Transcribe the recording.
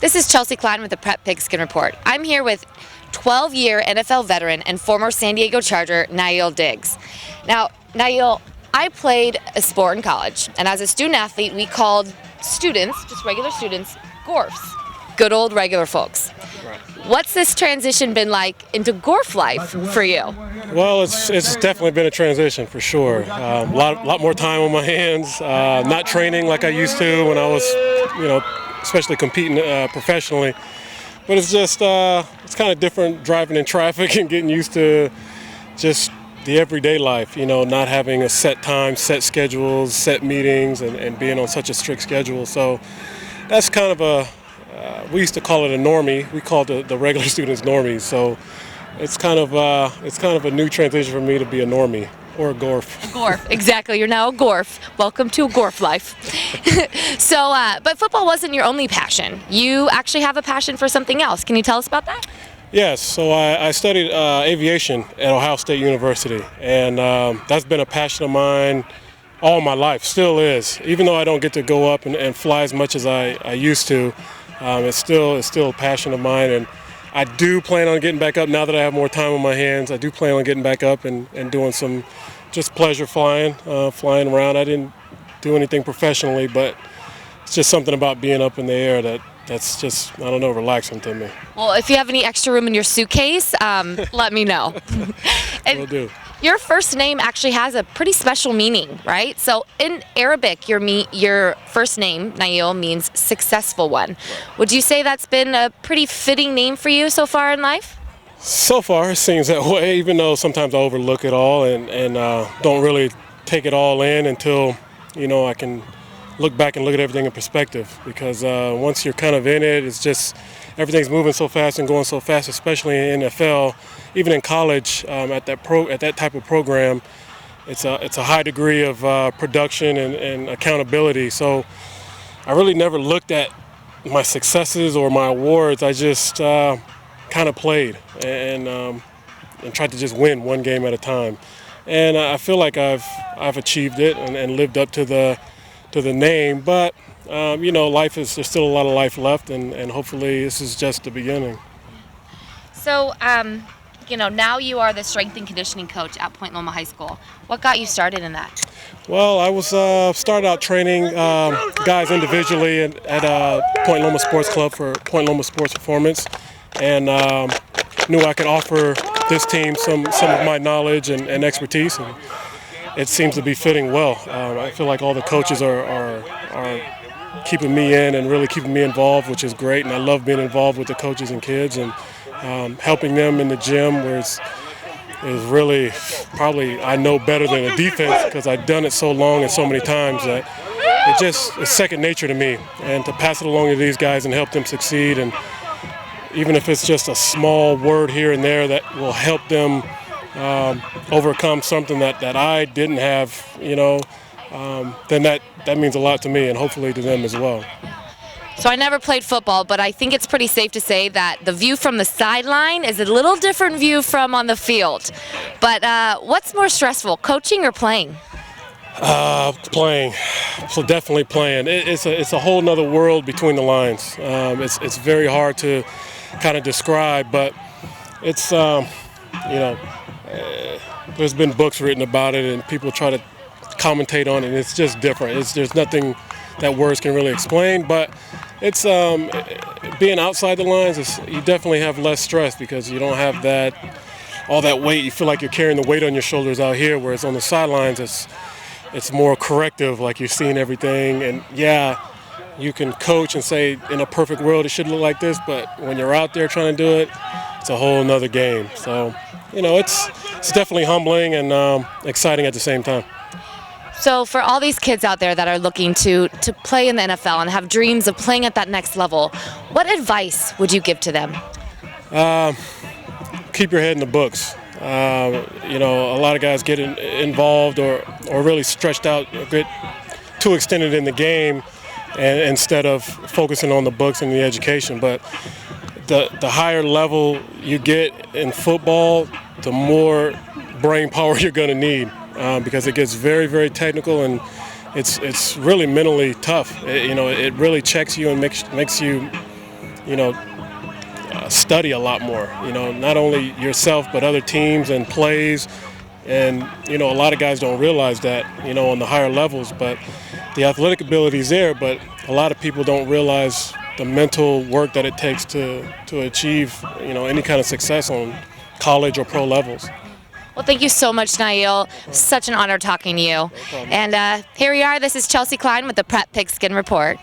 This is Chelsey Klein with the Prep Pigskin Report. I'm here with 12-year NFL veteran and former San Diego Charger, Nail Diggs. Now, Nail, I played a sport in college, and as a student athlete, we called students, just regular students, Gorfs. Good old regular folks. Right. What's this transition been like into Gorf life for you? Well, it's definitely been a transition for sure. A lot more time on my hands. Not training like I used to when I was, especially competing professionally. But it's just it's kind of different driving in traffic and getting used to just the everyday life. Not having a set time, set schedules, set meetings, and being on such a strict schedule. So that's kind of we used to call it a normie. We called the regular students normies. So it's kind of a new transition for me to be a normie or a Gorf. A Gorf, exactly. You're now a Gorf. Welcome to a Gorf life. So, but football wasn't your only passion. You actually have a passion for something else. Can you tell us about that? Yes. So I studied aviation at Ohio State University, and that's been a passion of mine all my life. Still is. Even though I don't get to go up and fly as much as I used to. It's still a passion of mine, and I do plan on getting back up now that I have more time on my hands. I do plan on getting back up and doing some just pleasure flying around. I didn't do anything professionally, but it's just something about being up in the air that's just, I don't know, relaxing to me. Well, if you have any extra room in your suitcase, let me know. Will do. Your first name actually has a pretty special meaning, right? So in Arabic, your first name, Nail, means successful one. Would you say that's been a pretty fitting name for you so far in life? So far, it seems that way, even though sometimes I overlook it all and don't really take it all in until, I can look back and look at everything in perspective. Because once you're kind of in it, it's just everything's moving so fast and going so fast, especially in NFL. Even in college, at that type of program, it's a high degree of production and accountability. So I really never looked at my successes or my awards. I just kind of played and tried to just win one game at a time. And I feel like I've achieved it and lived up to the name. But there's still a lot of life left, and hopefully this is just the beginning. So, now you are the strength and conditioning coach at Loma High School. What got you started in that? Well, I was started out training guys individually at Point Loma Sports Club for Point Loma Sports Performance, and knew I could offer this team some of my knowledge and expertise, and it seems to be fitting well. I feel like all the coaches are keeping me in and really keeping me involved, which is great, and I love being involved with the coaches and kids and helping them in the gym, where is really probably I know better than a defense because I've done it so long and so many times that it's second nature to me. And to pass it along to these guys and help them succeed, and even if it's just a small word here and there that will help them overcome something that I didn't have, then that means a lot to me and hopefully to them as well. So I never played football, but I think it's pretty safe to say that the view from the sideline is a little different view from on the field. But what's more stressful, coaching or playing? Playing. So definitely playing. It's a whole nother world between the lines. It's very hard to kind of describe, but it's there's been books written about it and people try to commentate on it, and it's just different. There's nothing that words can really explain, but it's being outside the lines, you definitely have less stress because you don't have all that weight. You feel like you're carrying the weight on your shoulders out here, whereas on the sidelines it's more corrective, like you're seeing everything. And yeah, you can coach and say in a perfect world it should look like this, but when you're out there trying to do it, it's a whole nother game. So it's definitely humbling and exciting at the same time. So for all these kids out there that are looking to play in the NFL and have dreams of playing at that next level, what advice would you give to them? Keep your head in the books. A lot of guys get involved or really stretched out, get too extended in the game, and instead of focusing on the books and the education. But the higher level you get in football, the more brain power you're going to need. Because it gets very, very technical, and it's really mentally tough. It really checks you and makes you study a lot more. Not only yourself but other teams and plays. And a lot of guys don't realize that on the higher levels. But the athletic ability is there. But a lot of people don't realize the mental work that it takes to achieve any kind of success on college or pro levels. Well, thank you so much, Nail. Such an honor talking to you. And here we are. This is Chelsey Klein with the Prep Pigskin Report.